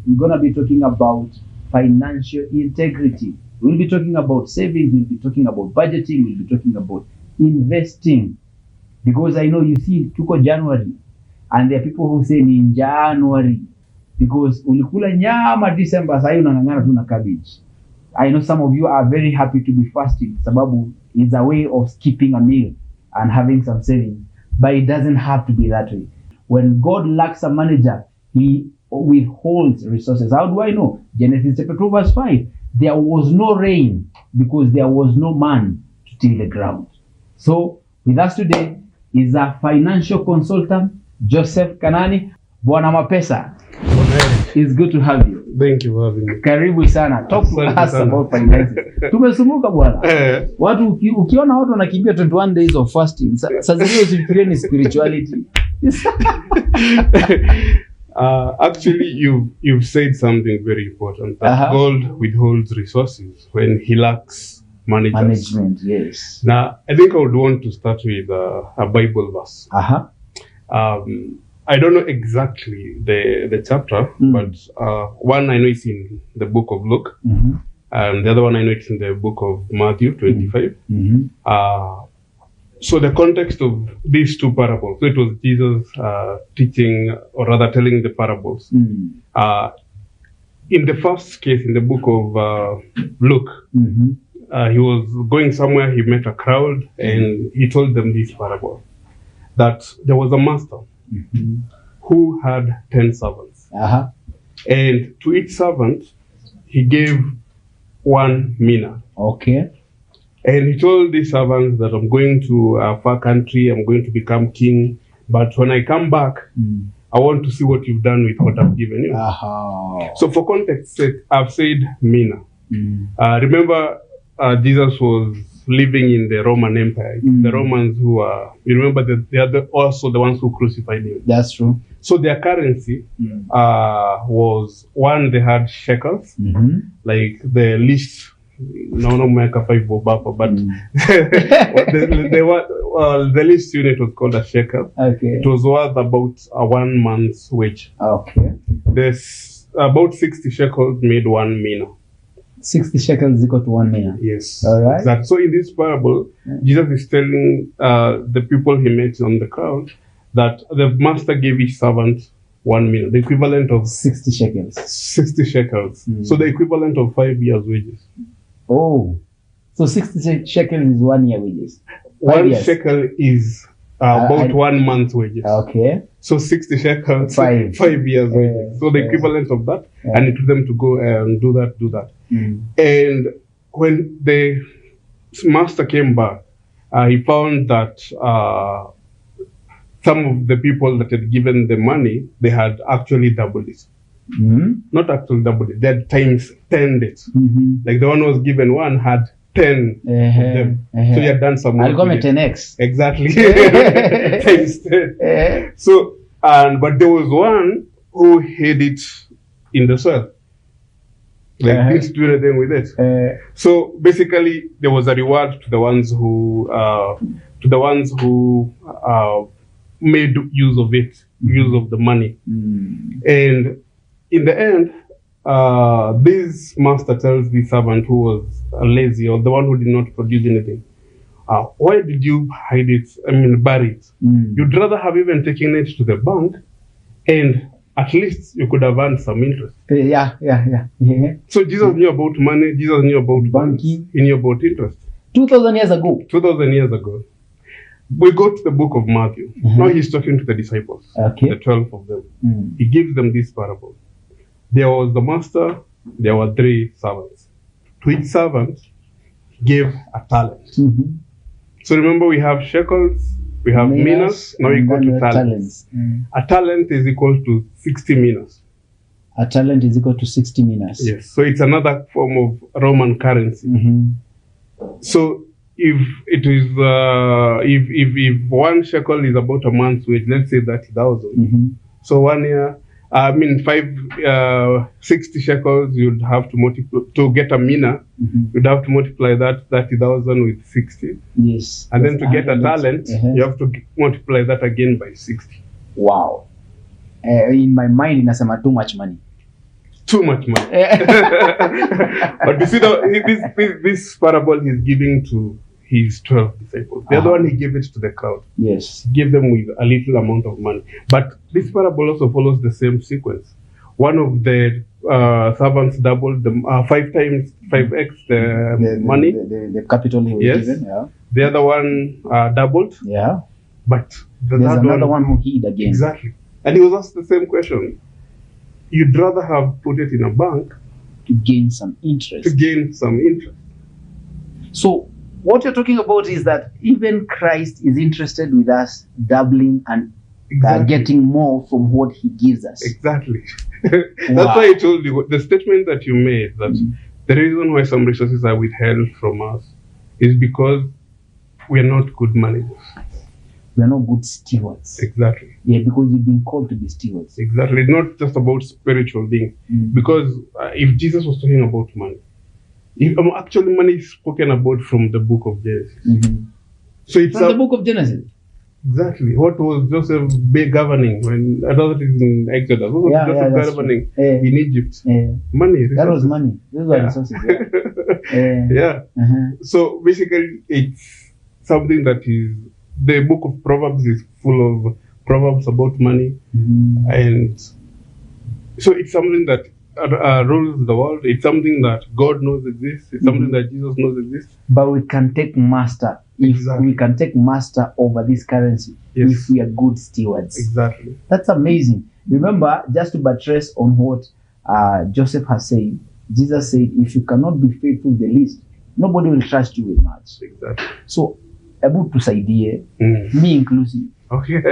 we're going to be talking about financial integrity. We'll be talking about savings, we'll be talking about budgeting, we'll be talking about investing. Because I know you see, tuko January, and there are people who say in January, because ulikula nyama December, sasa unang'ang'ana tu na cabbage. I know some of you are very happy to be fasting, sababu it's a way of skipping a meal and having some savings, but it doesn't have to be that way. When God lacks a manager, he withholds resources. How do I know? Genesis chapter 2 verse 5. There was no rain because there was no man to till the ground. So with us today is a financial consultant, Joseph Kanani. Bwana Mapesa. It's good to have you. Thank you for having me. Karibu sana. Talk to us about finances. Tumesumuka bwana. Watu ukiona watu wanakimbia 21 days of fasting, sasa zingine usifikirie ni spirituality. Actually, you've said something very important. That God withholds resources when he lacks management. Yes. Now, I think I would want to start with a Bible verse. I don't know exactly the chapter, but one I know is in the book of Luke, and the other one I know it's in the book of Matthew 25. So the context of these two parables, so it was Jesus teaching, or rather telling the parables. In the first case, in the book of Luke, he was going somewhere, he met a crowd, and he told them this parable, that there was a master who had 10 servants. And to each servant, he gave 1 mina. Okay. And he told these servants that I'm going to a far country, I'm going to become king, but when I come back, I want to see what you've done with what I've given you. So for context sake, I've said mina. Remember, Jesus was living in the Roman Empire. The Romans who are, you remember that they are also the ones who crucified him. That's true. So their currency was, one, they had shekels, like the least, no make a 5 bob, but the least unit was called a shekel. Okay. It was worth about 1 month's wage. Okay. There's about 60 shekels made 1 mina. 60 shekels is equal to 1 mina. Yes. All right. Exactly. So in this parable, Jesus is telling the people he met on the crowd that the master gave each servant 1 mina, the equivalent of 60 shekels. 60 shekels. So the equivalent of 5 years' wages. Oh, so 60 shekels is 1 year wages. 1 shekel is about 1 month's wages. Okay. So 60 shekels, 5 years wages. So the equivalent of that, and it told them to go and do that. And when the master came back, he found that some of the people that had given the money, they had actually doubled it. Not actually doubled it, they had times 10 it. Like the one who was given 1 had 10 of them. So he had done some work. I'll come at 10x. Exactly. Times 10. So, but there was one who hid it in the soil. Like didn't do anything with it. So basically, there was a reward to the ones who made use of it, use of the money. And in the end, this master tells the servant who was lazy, or the one who did not produce anything, why did you hide it? Bury it. You'd rather have even taken it to the bank, and at least you could have earned some interest. Yeah. So Jesus knew about money, Jesus knew about banking, he knew about interest. 2,000 years ago. 2,000 years ago. We go to the book of Matthew. Now he's talking to the disciples, the 12 of them. He gives them this parable. There was the master, there were 3 servants. To each servant, he gave a talent. So remember, we have shekels, we have minas, now we go to talents. A talent is equal to 60 minas. A talent is equal to 60 minas. Yes, so it's another form of Roman currency. So if it is, if 1 shekel is about a month's wage, let's say 30,000. So 1 year, 60 shekels, you'd have to multiply, to get a mina, you'd have to multiply that 30,000 with 60. Yes. And then to get a talent, you have to multiply that again by 60. Wow. In my mind, inasema too much money. too much money. But you see, this parable he's giving to his 12 disciples. The other one, he gave it to the crowd. Yes. He gave them with a little amount of money. But this parable also follows the same sequence. One of the servants doubled the 5 times 5x the money. The capital he was given. Yeah. The other one doubled. Yeah. But there's another one who hid again. Exactly. And he was asked the same question. You'd rather have put it in a bank to gain some interest. So what you're talking about is that even Christ is interested with us doubling and getting more from what he gives us. Exactly. That's why I told you the statement that you made, that the reason why some resources are withheld from us is because we are not good managers. We are not good stewards. Exactly. Yeah, because we've been called to be stewards. Exactly. It's not just about spiritual things. Because if Jesus was talking about money, actually money is spoken about from the book of Genesis. So it's from the book of Genesis. Exactly. What was Joseph governing when another is in Exodus? What was Joseph governing in Egypt? Money. Resources. That was money. Those were resources. So basically, it's something that is. The book of Proverbs is full of proverbs about money, and so it's something that rules the world. It's something that God knows exists. It's something that Jesus knows exists. But we can take master. We can take master over this currency if we are good stewards. Exactly. That's amazing. Remember, just to buttress on what Joseph has said, Jesus said, if you cannot be faithful the least, nobody will trust you with much. Exactly. So, hebu tusaidie, me inclusive. Okay.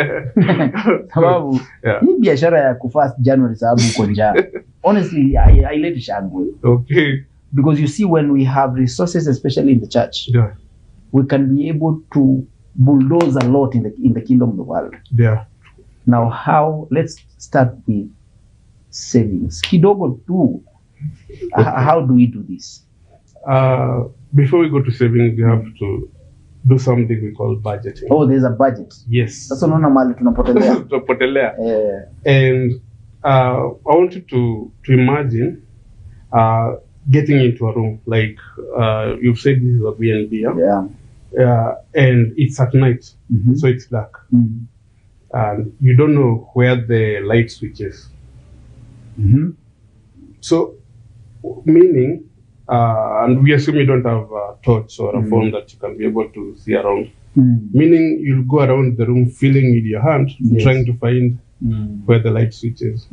Sababu hii biashara ya kufast January sababu uko njaa. Honestly, I let it shangwe. Okay. Because you see, when we have resources, especially in the church, we can be able to bulldoze a lot in the kingdom of the world. Yeah. Now, how? Let's start with savings. Kidogo tu. How do we do this? Before we go to savings, we have to do something we call budgeting. Oh, there's a budget. Yes. Sasa unaona mali tunapotelea. Tunapotelea. And I want you to imagine getting into a room like you've said this is a B&B. And it's at night, so it's dark, and you don't know where the light switch is. So, meaning. And we assume you don't have a torch or a phone that you can be able to see around. Meaning you'll go around the room feeling with your hand, trying to find where the light switch is.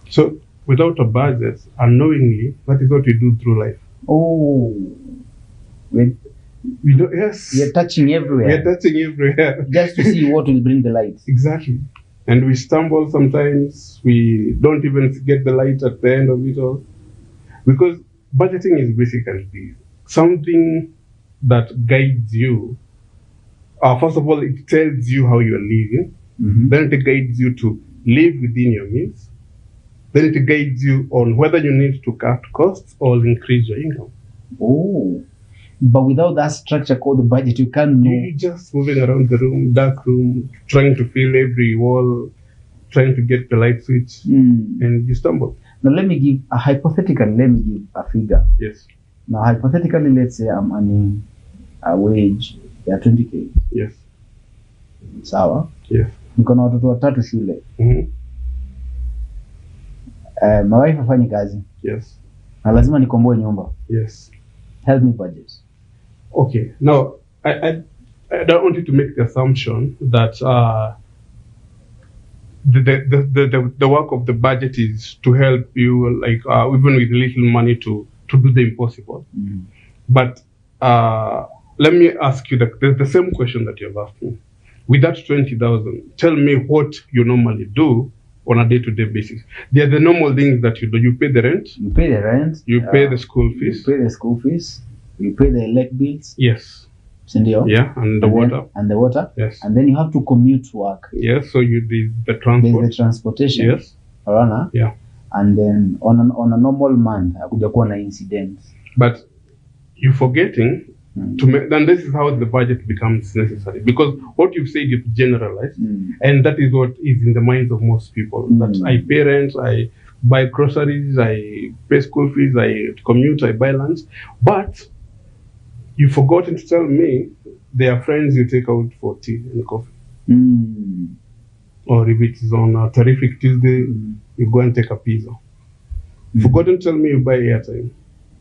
So without a budget, unknowingly, that is what we do through life. Oh. We don't, yes. We are touching everywhere. We are touching everywhere. Just to see what will bring the light. Exactly. And we stumble sometimes. We don't even get the light at the end of it all. Because budgeting is basically something that guides you. First of all, it tells you how you are living. Then it guides you to live within your means. Then it guides you on whether you need to cut costs or increase your income. Oh, but without that structure called the budget, you can't know. You're just moving around the room, dark room, trying to feel every wall, trying to get the light switch, and you stumble. Now let me give a figure. Yes. Now hypothetically, let's say I'm earning a wage ya 20k. Yes. Sawa? Yes. Niko na watoto watatu shule. My wife hafanyi kazi. Yes. Na lazima nikomboe nyumba. Yes. Help me budget. Okay. Now, I don't want you to make the assumption that the work of the budget is to help you, like even with little money, to do the impossible. But let me ask you the same question that you've asked me. With that 20,000, tell me what you normally do on a day-to-day basis. They are the normal things that you do. You pay the rent. You pay the rent. You pay the school fees. You pay the school fees. You pay the elect bills. Yes. Sindio? Yeah, and the water. And the water. Yes. And then you have to commute to work. Yes, so you did the transport. There's the transportation. Yes. Arana. Yeah. And then on a normal month, hakuja kuwa na incidents. But you're forgetting to make, then this is how the budget becomes necessary, because what you've said is generalized, and that is what is in the minds of most people. That I pay rent, I buy groceries, I pay school fees, I commute, I buy lunch. But you've forgotten to tell me there are friends you take out for tea and coffee. Or if it is on a terrific Tuesday, you go and take a pizza. You've forgotten to tell me you buy airtime.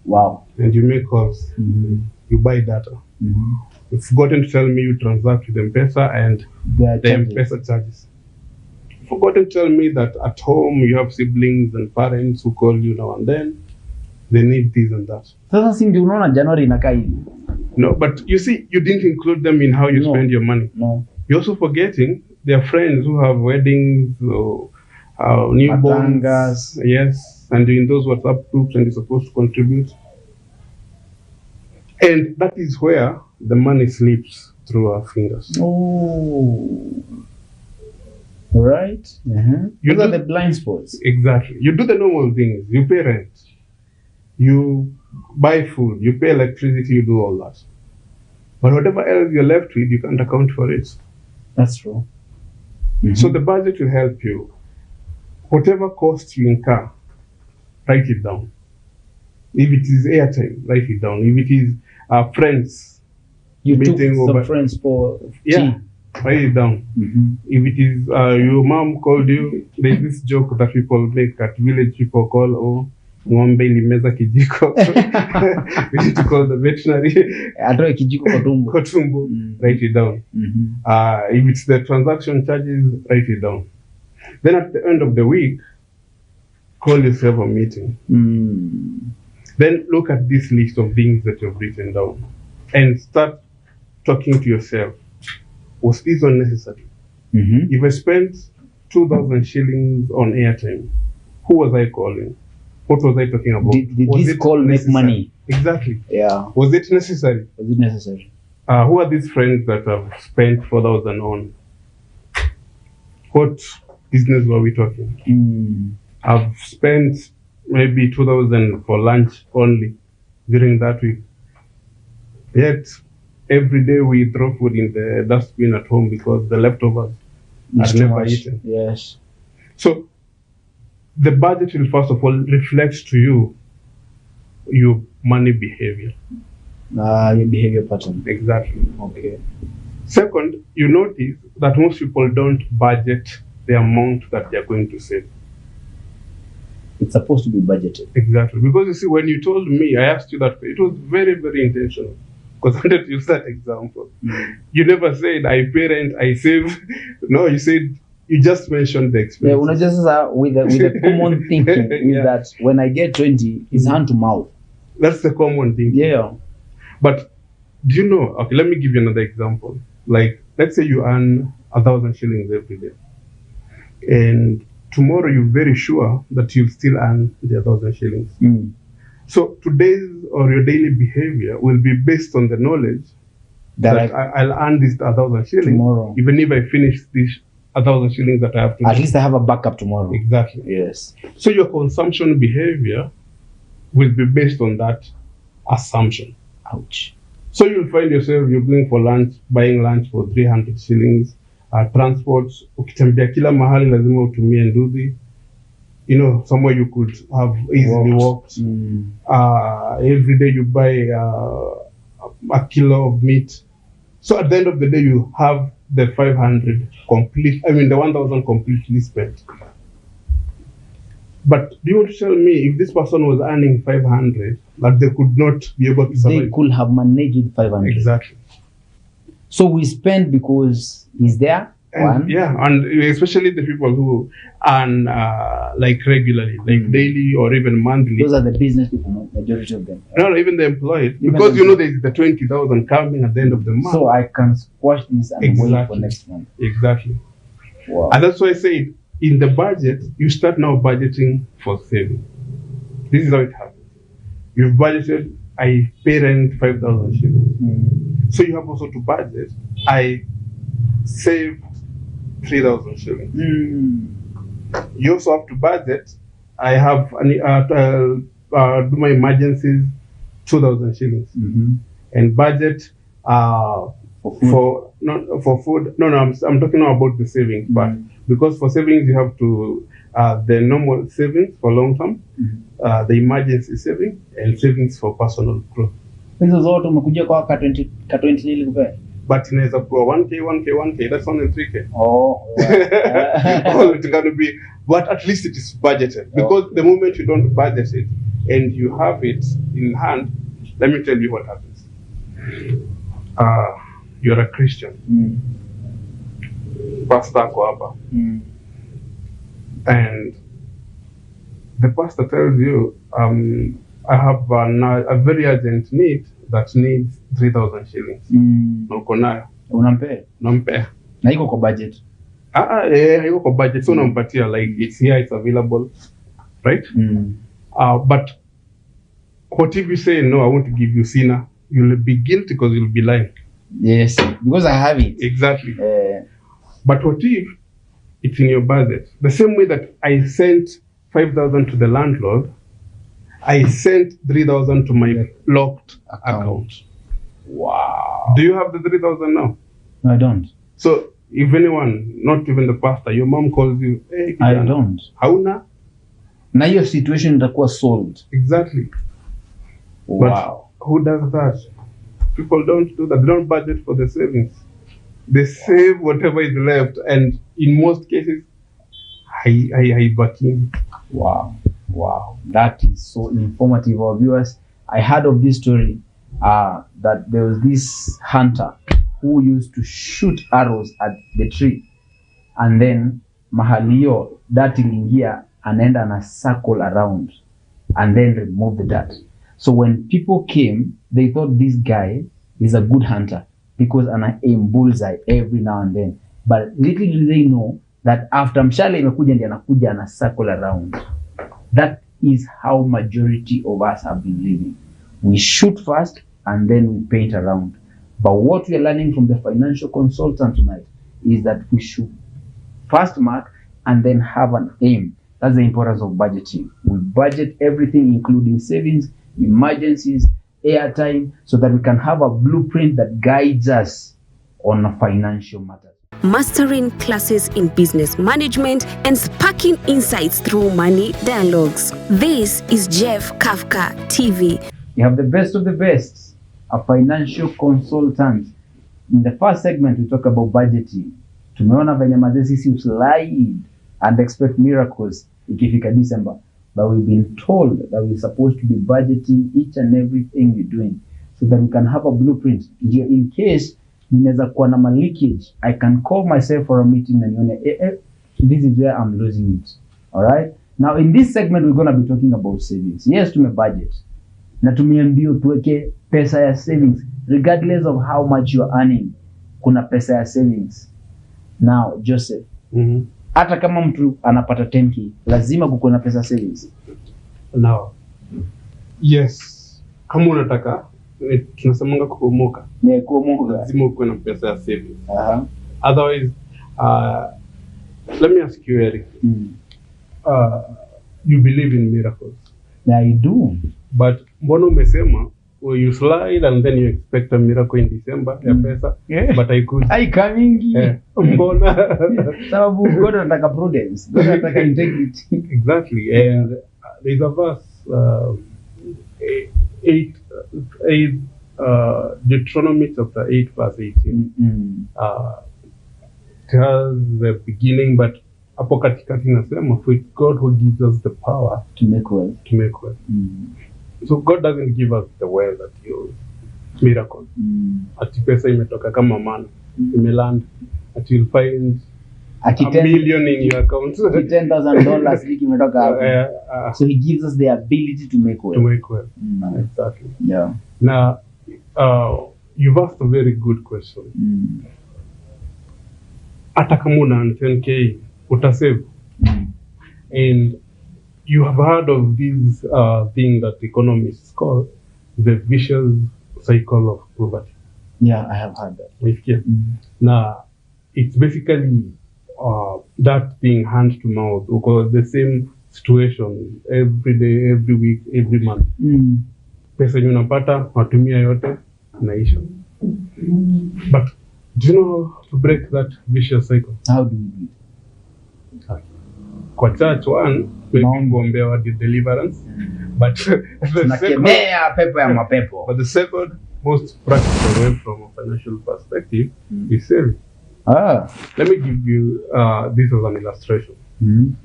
Wow. And you make calls. You buy data. You've forgotten to tell me you transact with M-Pesa and the M-Pesa charges. You've forgotten to tell me that at home you have siblings and parents who call you now and then. They need this and that. Sasa si ndio unaona January inakaa hivi. No, but you see, you didn't include them in how you spend your money. No. You're also forgetting their friends who have weddings or newborns. Matangas. Yes, and in those WhatsApp groups, and you're supposed to contribute. And that is where the money slips through our fingers. Oh. Right. Those are the blind spots. Exactly. You do the normal things. You pay rent. You buy food. You pay electricity. You do all that. But whatever else you're left with, you can't account for it. That's true. So the budget will help you. Whatever costs you incur, write it down. If it is airtime, write it down. If it is friends, You took meeting some over, friends for yeah, tea. write it down. If it is your mom called you, there's this joke that people make at village. People call, oh, ng'ombe ilimeza kijiko. We need to call the veterinary. Atoe kijiko kwa tumbo. Kotumbo, write it down. If it's the transaction charges, write it down. Then at the end of the week, call yourself a meeting. Then look at this list of things that you've written down and start talking to yourself. Was this unnecessary? If I spent 2,000 shillings on airtime, who was I calling? What was I talking about? Did this call make money? Exactly. Yeah. Was it necessary? Was it necessary? Who are these friends that have spent 4,000 on? What business were we talking? I've spent maybe 2,000 for lunch only during that week. Yet every day we throw food in the dustbin at home because the leftovers are never eaten. Yes. So the budget will first of all reflect to you your money behavior. Your behavior pattern. Exactly. Okay. Second, you notice that most people don't budget the amount that they're going to save. It's supposed to be budgeted. Exactly. Because you see, when you told me, I asked you that, it was very, very intentional. Because I wanted to use that example. You never said, I pay rent, I save. No, you said, you just mentioned the expense. Yeah, with the common thinking is that when I get 20, it's hand to mouth. That's the common thing. Yeah. But do you know, okay, let me give you another example. Like, let's say you earn 1,000 shillings every day. And tomorrow you're very sure that you'll still earn the 1,000 shillings. So today's or your daily behavior will be based on the knowledge that I'll earn this 1,000 shillings tomorrow, even if I finish this 1,000 shillings that I have to. At least I have a backup tomorrow. Exactly. Yes. So your consumption behavior will be based on that assumption. Ouch. So you'll find yourself, you're going for lunch, buying lunch for 300 shillings. Transport, ukitembea kila mahali lazima utumie nduthi. You know, somewhere you could have easily walked. Every day you buy a kilo of meat. So at the end of the day, you have the 500 complete, the 1,000 completely spent. But do you want to tell me if this person was earning 500, that they could not be able to survive? They could have managed 500. Exactly. So we spend because he's there. And, yeah, and especially the people who earn like regularly, like daily or even monthly. Those are the business people, majority of them. No, even the employed. Because you know there's the 20,000 coming at the end of the month. So I can squash this and wait for next month. Exactly. Wow. And that's why I said, in the budget, you start now budgeting for saving. This is how it happens. You've budgeted, I pay rent 5,000 shillings. So you have also to budget, I save 3,000 shillings. You also have to budget, I have do my emergencies 2,000 shillings. And budget for food. I'm talking now about the savings part. because for savings you have to the normal savings for long term, the emergency saving, and savings for personal growth. Hizo zote umekuja kwa ka 20 nili kupea. But inaweza kuwa 1k, that's only 3k. Oh. All it's going to be, but at least it is budgeted. Because the moment you don't budget it and you have it in hand, let me tell you what happens. You're a Christian. Pastor ko hapa. And the pastor tells you, I have a very urgent need that needs 3,000 shillings. Na uko nayo. Unampea? Nampea. Na iko kwa budget. Iko kwa budget. So unampatia, like, it's here, it's available. Right? But what if you say, no, I want to give you sinner? You'll be guilty because you'll be lying. Yes, because I have it. Exactly. But what if it's in your budget? The same way that I sent 5,000 to the landlord, I sent 3,000 to my locked account. Wow. Do you have the 3,000 now? No, I don't. So if anyone, not even the pastor, your mom calls you, hey, I don't. Hauna? Na hiyo situation itakuwa solved. Exactly. Wow. But who does that? People don't do that. They don't budget for the savings. They save whatever is left, and in most cases, I back in. Wow. Wow. That is so informative, our viewers. I heard of this story that there was this hunter who used to shoot arrows at the tree, and then mahalio that ilingia anaenda na circle around and then remove the dirt. So when people came, they thought this guy is a good hunter because ana aim bullseye every now and then. But little do they know that after mshale imekuja ndiye anakuja ana circle around. That is how majority of us have been living. We shoot first and then we paint around. But what we are learning from the financial consultant tonight is that we should first mark and then have an aim. That's the importance of budgeting. We budget everything, including savings, emergencies, airtime, so that we can have a blueprint that guides us on financial matters. Mastering classes in business management and sparking insights through money dialogues. This is JephKafka TV. We have the best of the best, a financial consultant. In the first segment, we talk about budgeting. Tumeona venye mazee sisi uslide and expect miracles ikifika December. But we've been told that we're supposed to be budgeting each and everything we're doing so that we can have a blueprint. In case ninaweza kuwa na leakage, I can call myself for a meeting and nione, this is where I'm losing it. All right? Now, in this segment, we're going to be talking about savings. Yes, tume budget. Na tumeambiwa tuweke pesa ya savings. Regardless of how much you're earning, kuna pesa ya savings. Now, Joseph, hata kama mtu anapata 10k, lazima kukuwe na pesa savings. Now, yes, kama unataka tunasemanga kuomoka. Lazima ukuwe na pesa ya savings. Otherwise, let me ask you, Eric. You believe in miracles? Yeah, I do. But mbona umesema you slide and then you expect a miracle in December ya pesa, but I could. Haikamingi. Mbona? Sababu God anataka prudence, God anataka integrity. Exactly. And there's a verse, 8, Deuteronomy chapter 8 verse 18. Tells the beginning, but hapo katikati nasema, for it's God who gives us the power to make wealth. So God doesn't give us the wealth that you miracle. Ati pesa imetoka kama mana, imeland, ati you'll find a million in your account. $10,000 imetoka hapo. So he gives us the ability to make wealth. Exactly. Yeah. Now, you've asked a very good question. Hata kama una 10k, utasave. And you have heard of this thing that economists call the vicious cycle of poverty. Yeah, I have heard that. Now, it's basically that being hand to mouth, because the same situation every day, every week, every month. Pesa unapata, watumia yote, naisha. But do you know how to break that vicious cycle? How do you do it? Kwa church one, maybe kuombewa deliverance. But the second most practical way from a financial perspective is saving. Let me give you this as an illustration.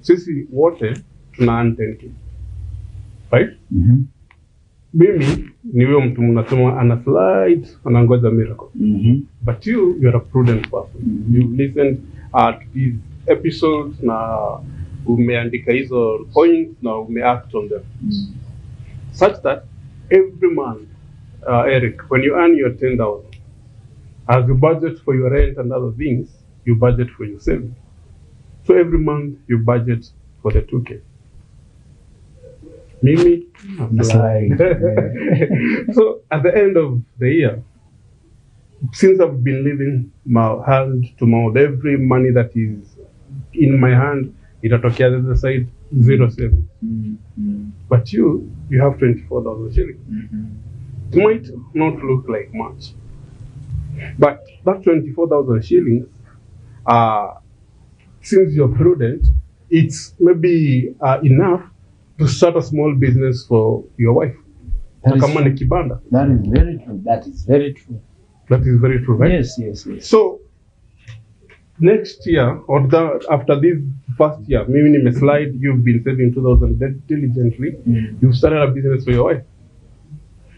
Sisi wote tuna earn 10K, right? Mimi ni huyo mtu mnasema ana slide anangoja miracle. But you are a prudent person. You've listened to these episodes na umeandika hizo points na umeact on them. Such that every month, Eric, when you earn your 10,000, as you budget for your rent and other things, you budget for your savings. So every month you budget for the 2K. Mimi, so at the end of the year, since I've been living my hand to mouth, every money that is in my hand, itatokea the other side, 0 savings. But you have 24,000 shillings. It might not look like much, but that 24,000 shillings, since you're prudent, it's maybe enough to start a small business for your wife. That is very true. That is very true, right? Yes. So next year or after this first year, maybe in a slide, you've been saving 2,000 diligently. You've started a business for your wife.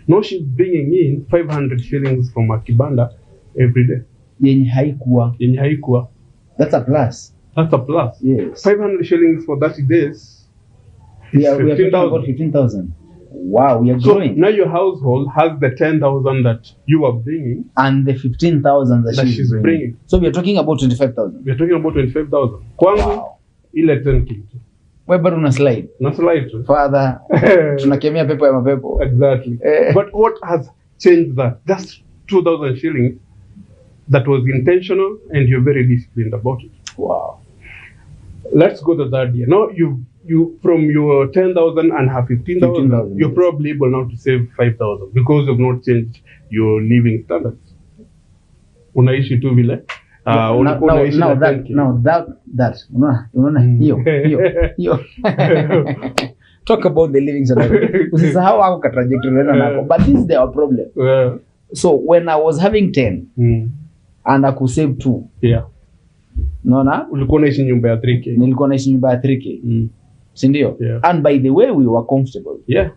Now she's bringing in 500 shillings from a kibanda every day. Yenye haikuwa. That's a plus. Yes. 500 shillings for 30 days. We are talking about 15,000. Wow, we are growing. So now your household has the 10,000 that you are bringing, and the 15,000 that she's bringing. So we are talking about 25,000. We are talking about 25,000. Kwangu ile 10K. Wewe bado una slide. Father, tunakemea pepo ya mapepo. Exactly. But what has changed that? Just 2,000 shillings that was intentional and you're very disciplined about it. Wow. Let's go to that year. Now you from your 10,000 and have 15,000, you're probably able now to save 5,000 because you've not changed your living standards. Unaishi tu vile. Hiyo. Talk about the living standard. Usisahau hapo ka trajectory nako. But this is our problem. Yeah. So when I was having 10 and I could save 2. Yeah. Naona? Ulikuwa unaishi nyumba ya 3K. Nilikuwa naishi nyumba ya 3K. Si ndio? Yeah. And by the way we were comfortable. Yeah.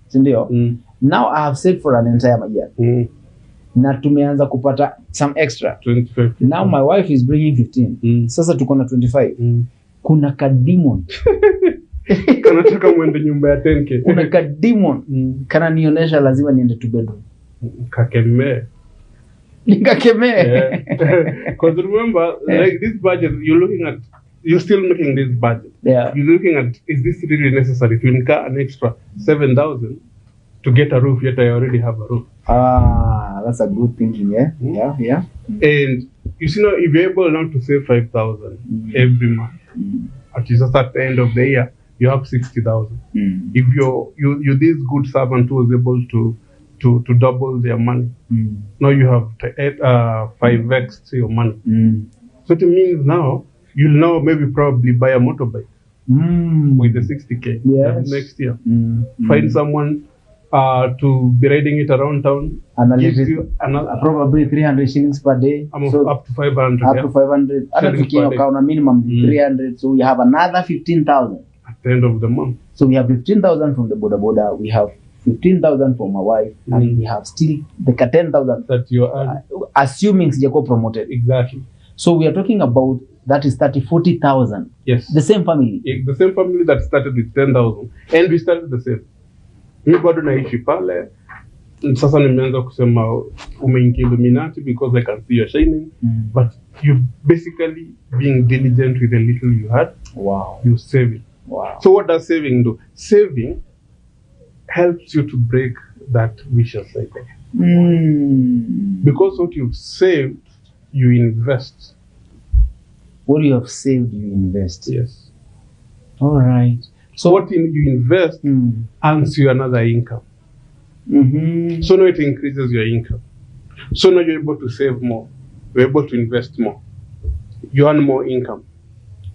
Si ndio? Now I have saved for an entire year. Na tumeanza kupata some extra. 25. Now my wife is bringing 15. Sasa tuko na 25. Kuna kademon. Kanataka mwende nyumba ya 10K. Kuna kademon. Kana nionyesha lazima niende to bedroom. Kakemee. Yeah. Because remember, like this budget, you're still looking this budget. Yeah. You're looking at, is this really necessary to incur an extra 7,000 to get a roof, yet I already have a roof? That's a good thinking, yeah? Yeah. And you see now, if you're able now to save 5,000 every month, at least at the end of the year, you have 60,000. If you're this good servant who was able to double their money, now you have 5x to your money. So it means now you'll now maybe probably buy a motorbike with the 60K next year. Find someone to be riding it around town. And gives you probably 300 shillings per day. So up to 500. Up to 500. Other picking account a minimum 300. So we have another 15,000 at the end of the month. So we have 15,000 from the boda. We have 15,000 for my wife, and we have still the 10,000 that you are assuming sijako promoted. Exactly. So we are talking about that is 40,000. Yes. The same family. The same family that started with 10,000, and we started the same. Mimi bado naishi pale. Sasa nimeanza kusema umeingia Illuminati because I can see you're shining. But you basically being diligent with the little you had. Wow. You save it. Wow. So what does saving do? Saving helps you to break that vicious cycle. Because what you've saved, you invest. What you have saved, you invest. Yes. All right. So what you invest earns you another income. So now it increases your income. So now you're able to save more. You're able to invest more. You earn more income.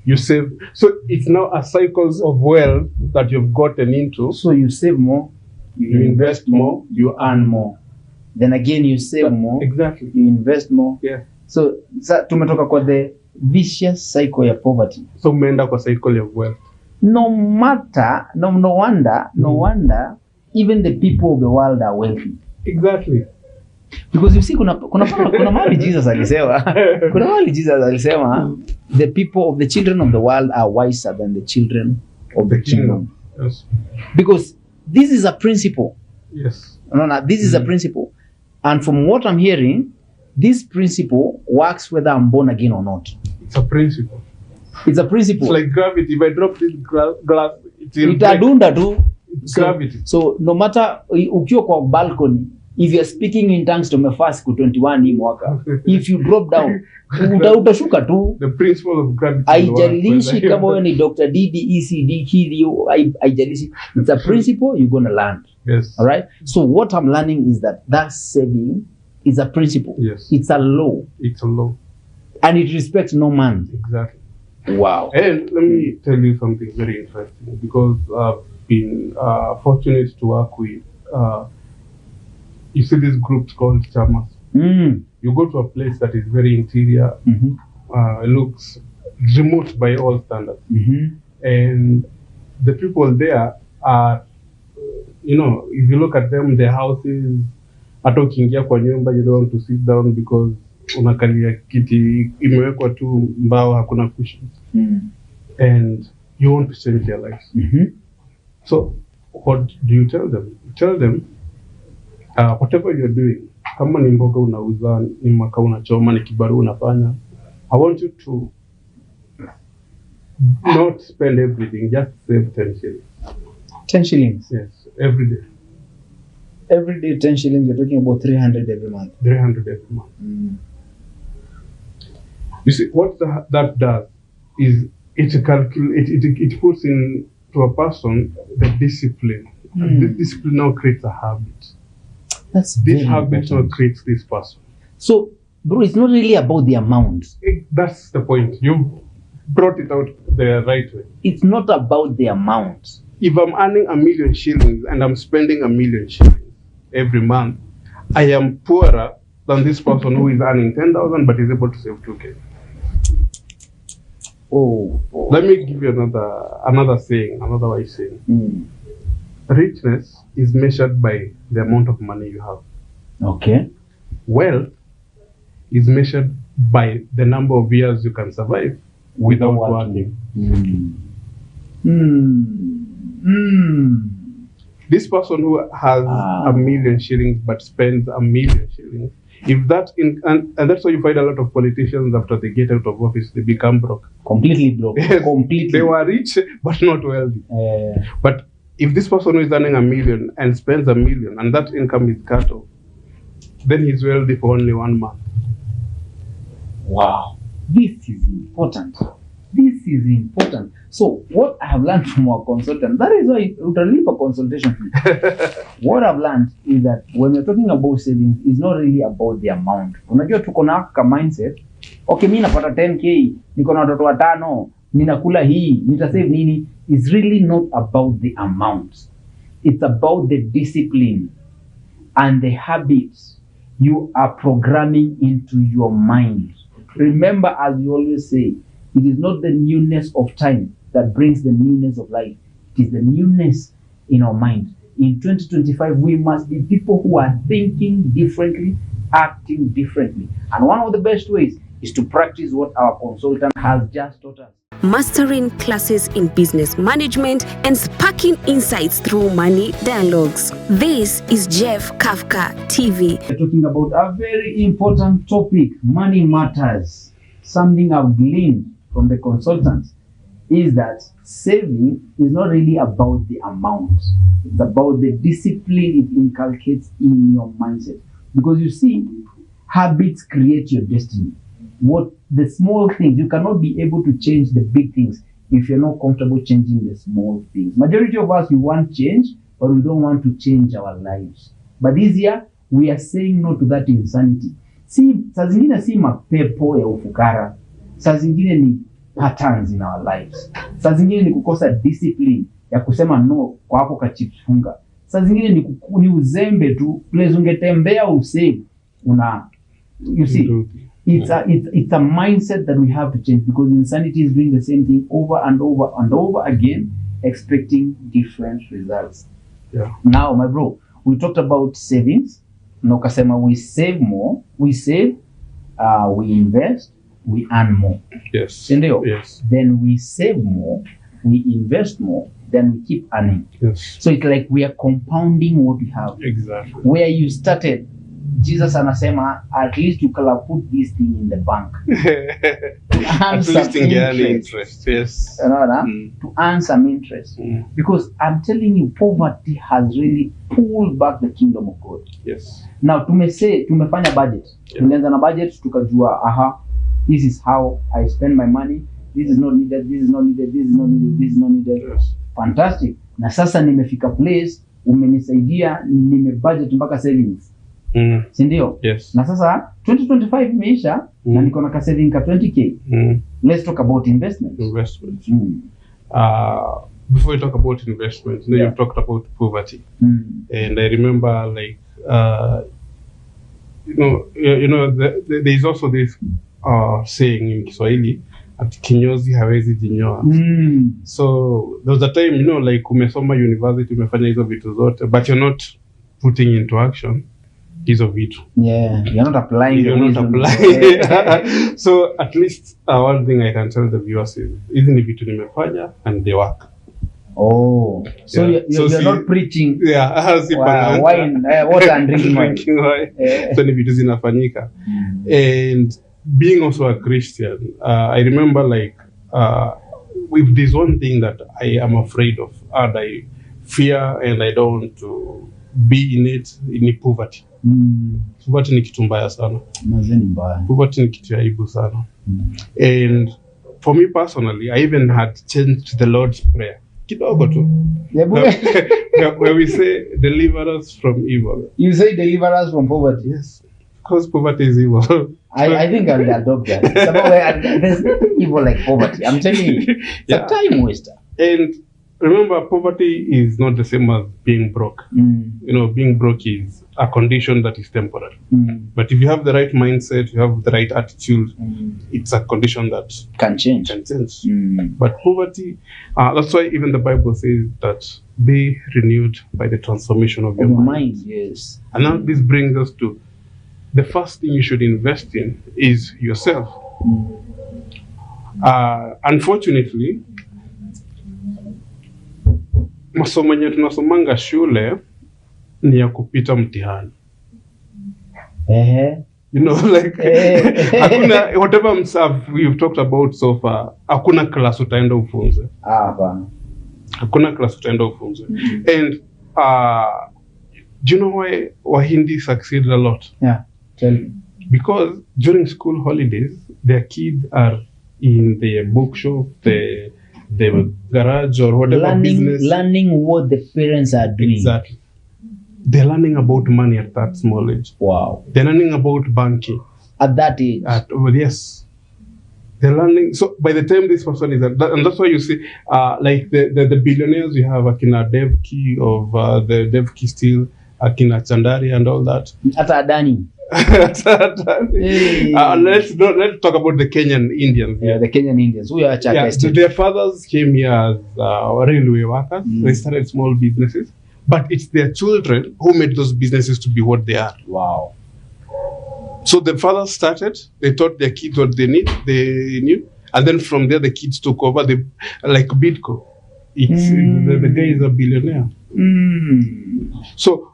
you save. So it's now a cycle of wealth that you've gotten into. So you save more, You invest more, you earn more. Then again you save more, exactly. you invest more. Yeah. So tumetoka kwa the vicious cycle ya poverty. So umeenda kwa cycle of wealth. No wonder even the people of the world are wealthy. Exactly. Because you see kuna mahali Jesus alisema the people of the children of the world are wiser than the children of the kingdom. Yes. Because this is a principle. Yes. No, this is a principle. And from what I'm hearing, this principle works whether I'm born again or not. It's a principle. It's a principle. It's like gravity. If I drop this glass, itadunda tu. Gravity. So no matter ukiwa kwa balcony, if you're speaking in tongues tumefast ku 21 hii mwaka, if you drop down, utashuka tu. The principle of gravity. Haijalishi kama wewe ni Dr. DD, ECD, KDO, haijalishi. It's a principle you're going to learn. Yes. All right? So what I'm learning is that saving is a principle. Yes. It's a law. It's a law. And it respects no man. Exactly. Wow. And let me tell you something very interesting, because I've been fortunate to work with, you see these groups called chamas. You go to a place that is very interior, it looks remote by all standards. And the people there are, you know, if you look at them, their houses, hata ukiingia kwa nyumba, you don't want to sit down because unakalia kiti imewekwa tu mbao, hakuna cushions. And you want to change their lives. So what do you tell them? You tell them, whatever you're doing, kama ni mboga unauza, ni makaa unachoma, ni kibaru unafanya, I want you to not spend everything, just save 10 shillings. 10 shillings? Yes, every day. Every day 10 shillings, you're talking about 300 every month. 300 every month. You see, what that does is it puts into a person the discipline. And this discipline now creates a habit. This habit now creates this person. So, bro, it's not really about the amount. That's the point. You brought it out the right way. It's not about the amount. If I'm earning 1 million shillings and I'm spending 1 million shillings every month, I am poorer than this person who is earning 10,000 but is able to save 2K. Let me give you another saying, another way saying. Richness is measured by the amount of money you have. Okay. Wealth is measured by the number of years you can survive without working. This person who has 1 million shillings but spends 1 million shillings, if that and that's why you find a lot of politicians after they get out of office, they become broke. Completely broke. Yes, completely. They were rich but not wealthy. But if this person who is earning 1 million and spends 1 million and that income is cut off, then he's wealthy for only 1 month. Wow. This is important. This is important. So what I have learned from our consultant, that is why we can leave a consultation fee. What I've learned is that when you're talking about savings, it's not really about the amount. Unajua tuko na ka mindset, okay, mimi napata 10k, niko na watoto watano, ninakula hii, nitasave nini? It's really not about the amount. It's about the discipline and the habits you are programming into your mind. Remember, as we always say, it is not the newness of time that brings the newness of life. It is the newness in our mind. In 2025, we must be people who are thinking differently, acting differently. And one of the best ways is to practice what our consultant has just taught us. Mastering classes in business management and sparking insights through money dialogues. This is JephKafka TV. We're talking about a very important topic, money matters. Something I've gleaned from the consultants is that saving is not really about the amount. It's about the discipline it inculcates in your mindset. Because you see, habits create your destiny. What the small things, you cannot be able to change the big things if you're not comfortable changing the small things. Majority of us, we want change, but we don't want to change our lives. But this year, we are saying no to that insanity. Saa zingine si mapepo ya ufukara. Saa zingine ni patterns in our lives. Saa zingine ni kukosa discipline ya kusema no kwa hapo kachifunga. Saa zingine ni uzembe tu, place ungetembea usave you see. It's a mindset that we have to change, because insanity is doing the same thing over and over and over again, expecting different results. Yeah. Now, my bro, we talked about savings. Na ukasema we save more, we save, we invest, we earn more. Yes. Sindio? Yes. Then we save more, we invest more, then we keep earning. Yes. So it's like we are compounding what we have. Exactly. Where you started, Jesus anasema, at least you can put this thing in the bank. At least in interest. Yes. To earn some interest. Because I'm telling you, poverty has really pulled back the kingdom of God. Yes. Now, tumefanya budget. Tulianza na budget, tukajua, this is how I spend my money. This is not needed, this is not needed, this is not needed, this is not needed. Yes. Fantastic. Na sasa nimefika place, umenisaidia, nimebudget mpaka savings. Sindio? Yes. Na sasa 2025 imeisha, na niko na ka saving ka 20k. Let's talk about investments. Before we talk about investments, you've talked about poverty. And I remember, like, there is also this saying in Kiswahili, at kinyozi hawezi jinyoa. So there was a time, like umesoma university, umefanya hizo vitu zote, but you're not putting into action hizo vitu. Yeah, you're not applying. So at least one thing I can tell the viewers is, hizi ni vitu nimefanya and they work. Oh, so yeah. you're not preaching. Yeah, wine, water and drinking wine. So ni vitu zinafanyika. And being also a Christian, I remember, like, with this one thing that I am afraid of, and I fear, and I don't want to be in it, in poverty. Poverty ni kitu mbaya sana. Poverty ni kitu ya aibu sana. And for me personally, I even had changed the Lord's Prayer. Kidogo tu. Where we say, deliver us from evil. You say deliver us from poverty? Yes. Because poverty is evil. I think I'll adopt that. There's nothing evil like poverty. I'm telling you. It's a time waster. And remember, poverty is not the same as being broke. Being broke is a condition that is temporary. But if you have the right mindset, you have the right attitude, it's a condition that can change. But poverty, that's why even the Bible says that be renewed by the transformation of your mind. Yes. And now this brings us to the first thing you should invest in is yourself. Unfortunately, masomo yenye tunasomanga shule ni ya kupita mtihani. Hakuna, whatever we've talked about so far, hakuna class utaenda ufunze. Hakuna class utaenda ufunze. And do you know why Wahindi succeed a lot? Yeah, tell me. Because during school holidays, their kids are in the bookshop, the garage, or whatever business. Learning what the parents are doing. Exactly. They're learning about money at that small age. Wow. They're learning about banking. At that age? Yes. They're learning. So by the time this person is at that, and that's why you see, like the billionaires, you have Akina Devki of the Devki Steel, Akina Chandari and all that. At Adani. Let's talk about the Kenyan Indians. Yeah, the Kenyan Indians. We are so their fathers came here as railway workers. They started small businesses, but it's their children who made those businesses to be what they are. Wow. So the fathers started. They taught their kids what they knew, and then from there the kids took over. They like Bidco. It's the guy is a billionaire. So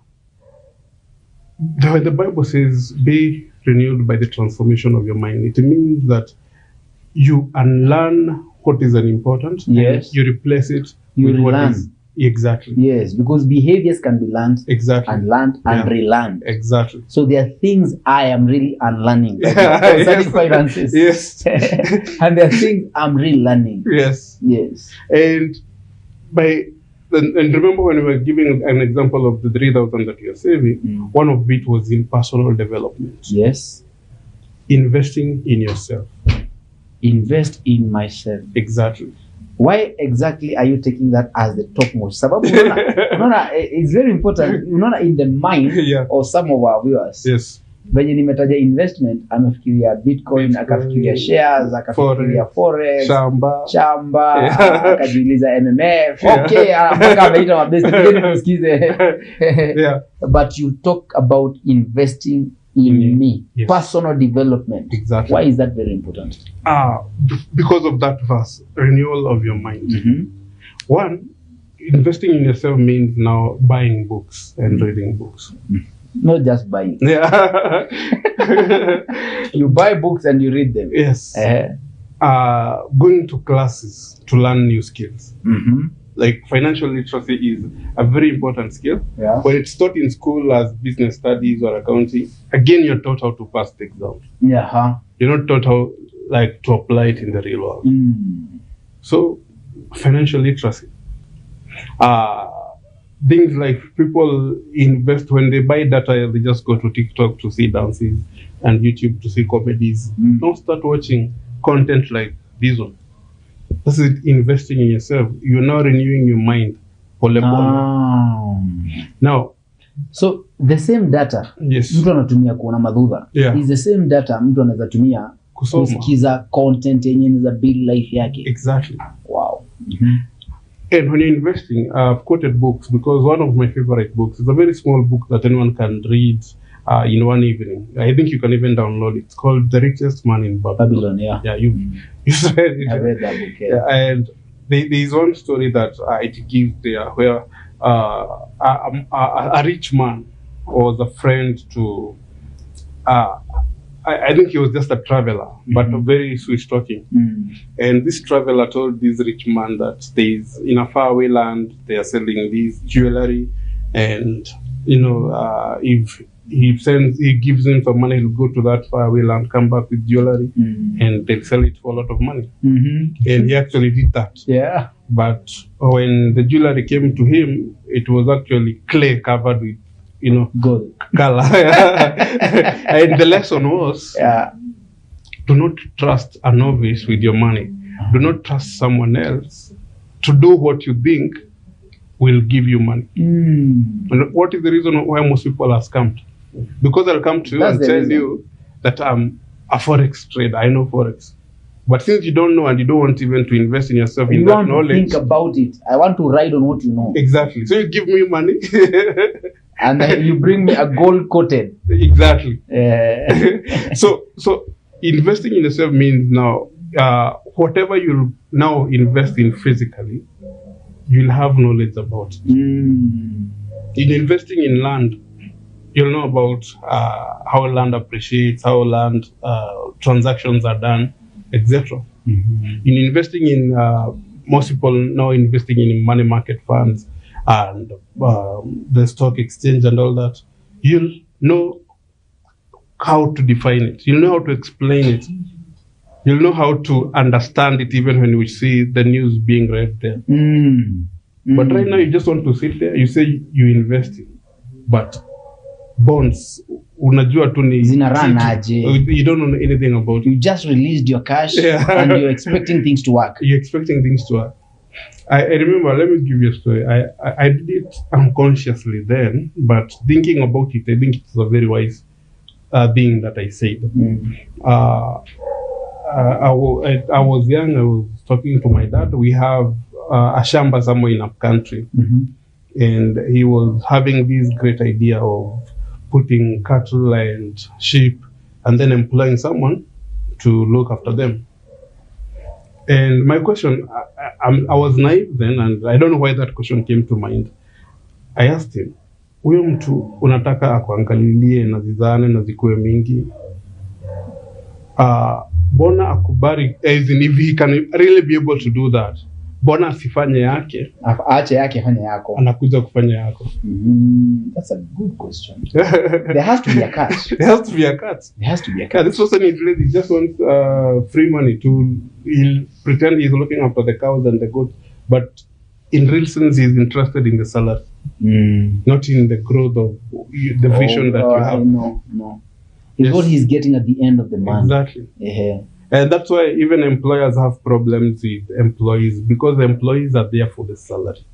the Bible says, be renewed by the transformation of your mind. It means that you unlearn what is unimportant. Yes. And you replace it with what relearn. is. Exactly. Yes, because behaviors can be learned. Exactly. And learned and relearned. Exactly. So there are things I am really unlearning. Concerning finances. Yes. And there are things I'm really learning. Yes. Yes. And remember when we were giving an example of the 3,000 that you're saving, one of it was in personal development. Yes. Investing in yourself. invest in myself. Exactly. Why exactly are you taking that as the topmost? Sababu unaona, it's very important. Unaona, in the mind Yeah. of some of our viewers. Yes. Venye nimetaja investment, amefikiria Bitcoin, akafikiria shares, akafikiria forex, shamba, akajiuliza MMF. Okay, mpaka ameita mabesti ngeni tusikize. Yeah. But you talk about investing in me, yes. Personal development. Exactly. Why is that very important? Because of that verse, renewal of your mind. Mm-hmm. One, investing in yourself means now buying books and reading books. Not just buying. Yeah. You buy books and you read them. Yes. Going to classes to learn new skills. Mm-hmm. Like financial literacy is a very important skill. Yeah. When it's taught in school as business studies or accounting, again, you're taught how to pass the exam. Yeah. You're not taught how to apply it in the real world. So, financial literacy. Things like people invest when they buy data, they just go to TikTok to see dances and YouTube to see comedies. Don't start watching content like this one. This is investing in yourself. You're now renewing your mind. Now, so the same data, yes, mtu anatumia kuona madhudha, yeah, is the same data mtu anaweza tumia kusikiza content yenye inaweza build life yake. Exactly. Wow. And when you're investing, I've quoted books because one of my favorite books is a very small book that anyone can read in one evening. I think you can even download it. It's called The Richest Man in Babylon. Yeah. Yeah, you read it. I read that book. Yeah, and there's one story that it gives there where a rich man was a friend to. I think he was just a traveler, but very sweet talking. And this traveler told this rich man that there's in a faraway land they are selling this jewelry, and if he gives him some money, he'll go to that faraway land, come back with jewelry, and they'll sell it for a lot of money. And he actually did that. Yeah. But when the jewelry came to him, it was actually clay covered with gold color. And the lesson was, do not trust a novice with your money. Do not trust someone else to do what you think will give you money. And what is the reason why most people are scammed? Because they'll come to you and tell you that I'm a forex trader, I know forex. But since you don't know and you don't want even to invest in yourself in that knowledge. You want to think about it. I want to ride on what you know. Exactly. So you give me money. And then you bring me a gold coated. Exactly. So investing in yourself means now whatever you now invest in physically, you'll have knowledge about it. In investing in land, you'll know about how land appreciates, how land transactions are done, etc. In investing in, most people now investing in money market funds and the stock exchange and all that, you'll know how to define it. You'll know how to explain it. You'll know how to understand it even when we see the news being read there. But right now you just want to sit there, you say you invest in, but bonds, unajua tu ni zina run aje. You don't know anything about it. You just released your cash and you're expecting things to work. You're expecting things to work. I remember, let me give you a story. I did it unconsciously then, but thinking about it, I think it's a very wise thing that I said. I was young, I was talking to my dad. We have a shamba somewhere in our country. And he was having this great idea of putting cattle and sheep and then employing someone to look after them. And my question, I was naive then, and I don't know why that question came to mind. I asked him, huyo mtu unataka akuangalilie na zizane na zikuwe mingi, bona akubari, as in if he can really be able to do that, bona asifanye yake, aache yake fanya yako, anakuja kufanya yako. That's a good question. There has to be a catch. There has to be a catch. There has to be a catch. Yeah, this person is really just wants free money he'll pretend he's looking after the cows and the goats, but in real sense he's interested in the salary, not in the growth of the vision that you have. No. It's what he's getting at the end of the month. Exactly. And that's why even employers have problems with employees, because the employees are there for the salary.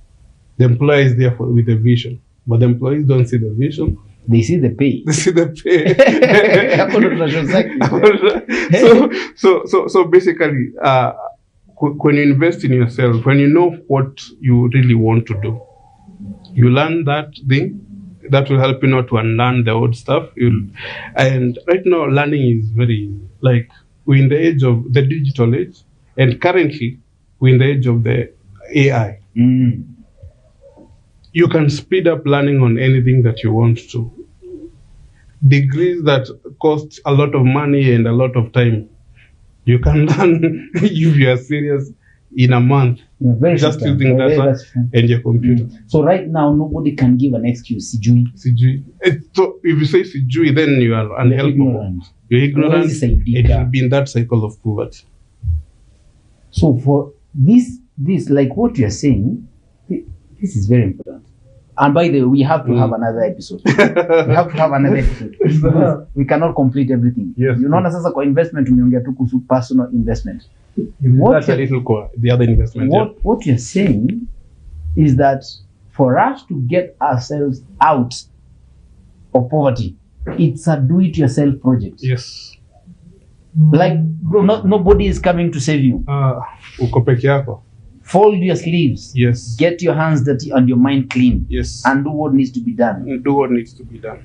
The employer is there with a vision, but the employees don't see the vision. They see the pay. They see the pay. So basically, when you invest in yourself, when you know what you really want to do, you learn that thing. That will help you not to unlearn the old stuff. And right now, learning is very, like, we're in the age of the digital age, and currently, we're in the age of the AI. You can speed up learning on anything that you want to. Degrees that cost a lot of money and a lot of time, you can learn if you are serious in a month, just using data and your computer. So right now, nobody can give an excuse. Sijui. So if you say sijui, then you are unhelpful. You're ignorant, and you'll be in that cycle of poverty. So for this, like what you're saying, this is very important. And by the way, we have to have another episode. We have to have another episode. Because we cannot complete everything. Yes. You know, sasa kwa investment, tumeongea tu kuhusu personal investment. That's a little core, the other investment. What you're saying is that for us to get ourselves out of poverty, it's a do-it-yourself project. Yes. Like, bro, nobody is coming to save you. Uko peke yako. Fold your sleeves. Yes. Get your hands dirty and your mind clean. Yes. And do what needs to be done. Do what needs to be done.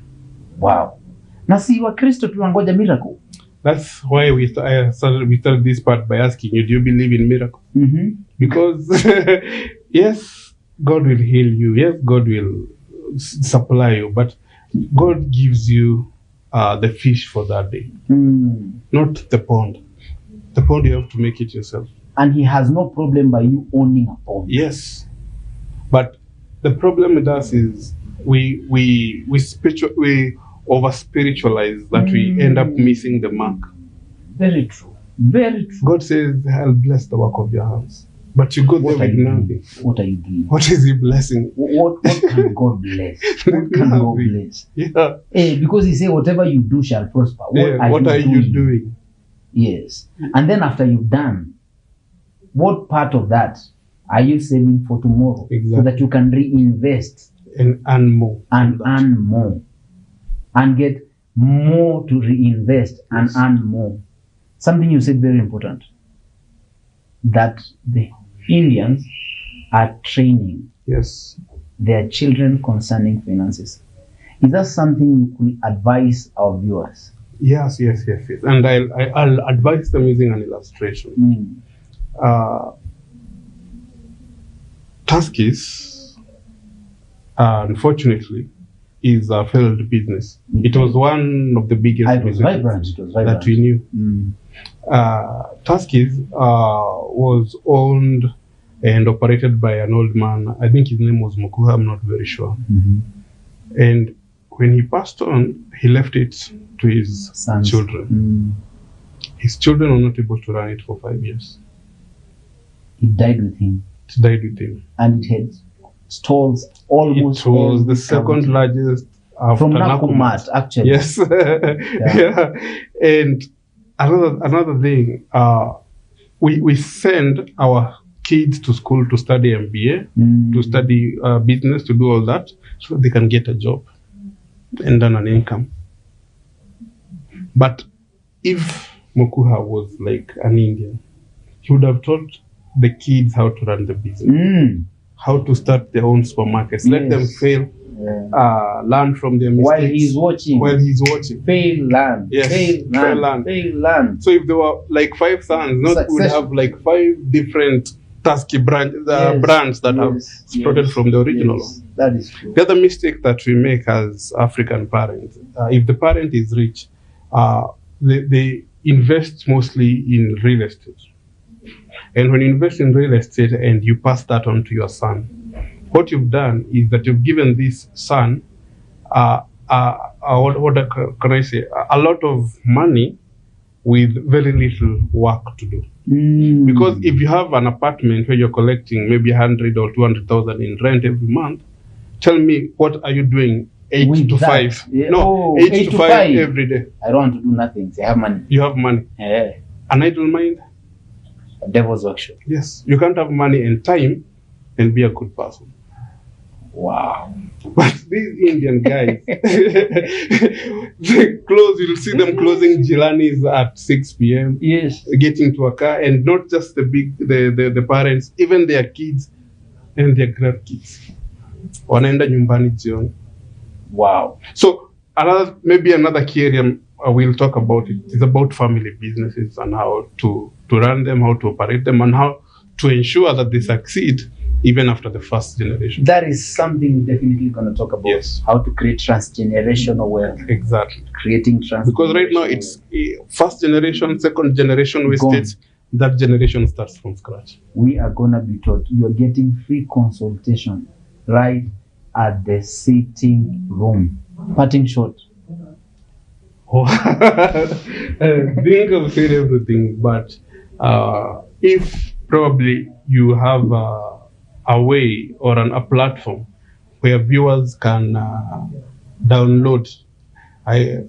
Wow. Na si Wakristo tunangoja miracle. That's why we started this part by asking you, do you believe in miracles? Because yes, God will heal you. Yes, God will supply you. But God gives you the fish for that day, not the pond. The pond, you have to make it yourself. And he has no problem by you owning a pond. Yes. But the problem with us is we over-spiritualize that we end up missing the mark. Very true. Very true. God says, I'll bless the work of your hands. But you go there with nothing. What are you doing? What is he blessing? What can God bless? What can God bless? Yeah. Because he said, whatever you do shall prosper. What are you doing? Yes. And then after you've done, what part of that are you saving for tomorrow? Exactly. So that you can reinvest. And earn more. And earn more. And get more to reinvest and earn more. Something you said very important. That the Indians are training their children concerning finances. Is that something you could advise our viewers? Yes. And I'll advise them using an illustration. Tuskys, unfortunately, is a failed business. It was one of the biggest businesses that we knew. Tuskys was owned and operated by an old man. I think his name was Mukuha, I'm not very sure. And when he passed on, he left it to his children. His children were not able to run it for 5 years. It died with him. It died with him. And it had stalls almost. It was the second largest after from Nakumatt, actually. Yes. Yeah. And another thing, we send our kids to school to study MBA, to study business, to do all that, so they can get a job and earn an income. But if Mukuha was like an Indian, he would have taught the kids how to run the business, how to start their own supermarkets, let them fail, learn from their mistakes. While he's watching. Fail, learn. Yes. Fail, learn. So if there were like 5 sons, we would have like 5 different Tusky brands that have sprouted from the original one. That is true. The other mistake that we make as African parents, if the parent is rich, they invest mostly in real estate. And when you invest in real estate and you pass that on to your son, what you've done is that you've given this son, what can I say, a lot of money with very little work to do. Because if you have an apartment where you're collecting maybe 100 or 200,000 in rent every month, tell me, what are you doing 8 to 5? Yeah. No, 8 to 5 every day. I don't want to do nothing. I have money. You have money. Yeah. an idle mind. A devil's workshop. Yes, you can't have money and time and be a good person. Wow. But these Indian guys, they close, you'll see them closing Jilanis at 6 p.m. Yes. Getting to a car, and not just the parents, even their kids and their grandkids. Wanaenda nyumbani jioni. Wow. So maybe another key area we'll talk about it is about family businesses and how to run them, how to operate them, and how to ensure that they succeed even after the first generation. That is something we're definitely going to talk about. Yes. How to create transgenerational wealth. Exactly. Creating transgenerational Because right now it's first generation, second generation wastage. That generation starts from scratch. We are going to be taught. You're getting free consultation right at the sitting room. Parting shot. Oh. I think I've said everything, but if probably you have a way or a platform where viewers can download,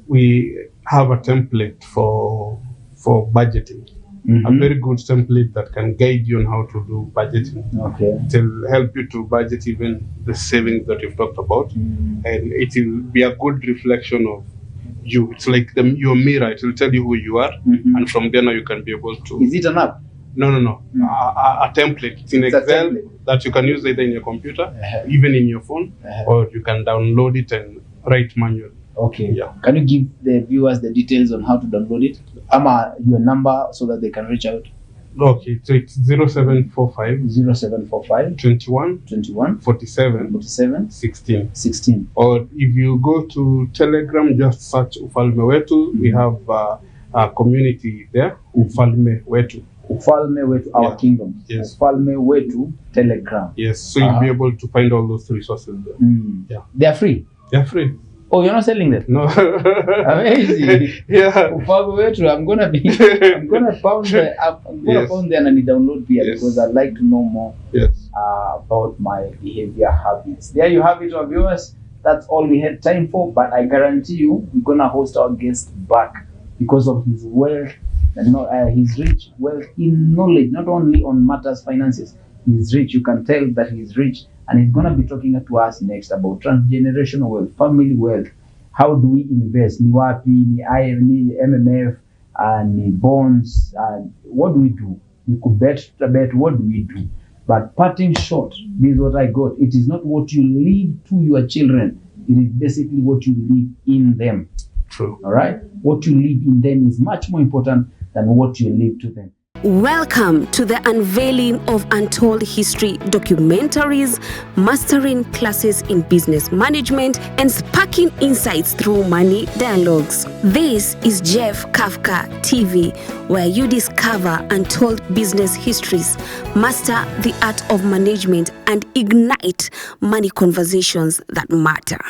we have a template for budgeting. Mm-hmm. A very good template that can guide you on how to do budgeting. Okay. It will help you to budget even the savings that you've talked about, and it will be a good reflection of you. It's like your mirror. It will tell you who you are, and from there now you can be able to. Is it an app? No. A template. It's in Excel that you can use either in your computer, even in your phone, or you can download it and write manually. Okay. Yeah. Can you give the viewers the details on how to download it? Your number so that they can reach out. Okay, so it's 0745 0745 21 47 16. Or if you go to Telegram, just search Ufalme Wetu. We have a community there, Ufalme Wetu. Ufalme Wetu, our kingdom. Yes. Ufalme Wetu, Telegram. Yes, so you'll be able to find all those resources there. Yeah. They are free? They are free. Oh, you're not selling them? No. Amazing. Yeah. Ufalme Wetu, I'm gonna pound there and download here because I'd like to know more about my behavior habits. There you have it, our viewers. That's all we had time for, but I guarantee you we're gonna host our guest back because of his wealth and his rich wealth in knowledge, not only on matters finances. He's rich. You can tell that he's rich, and he's gonna be talking to us next about transgenerational wealth, family wealth. How do we invest? Ni wapi, ni MMF, ni bonds, and what do we do? We could bet. What do we do? But parting short, this is what I got. It is not what you leave to your children. It is basically what you leave in them. True. All right. What you leave in them is much more important than what you leave to them. Welcome to the unveiling of Untold History documentaries, mastering classes in business management, and sparking insights through money dialogues. This is JephKafka TV, where you discover untold business histories, master the art of management, and ignite money conversations that matter.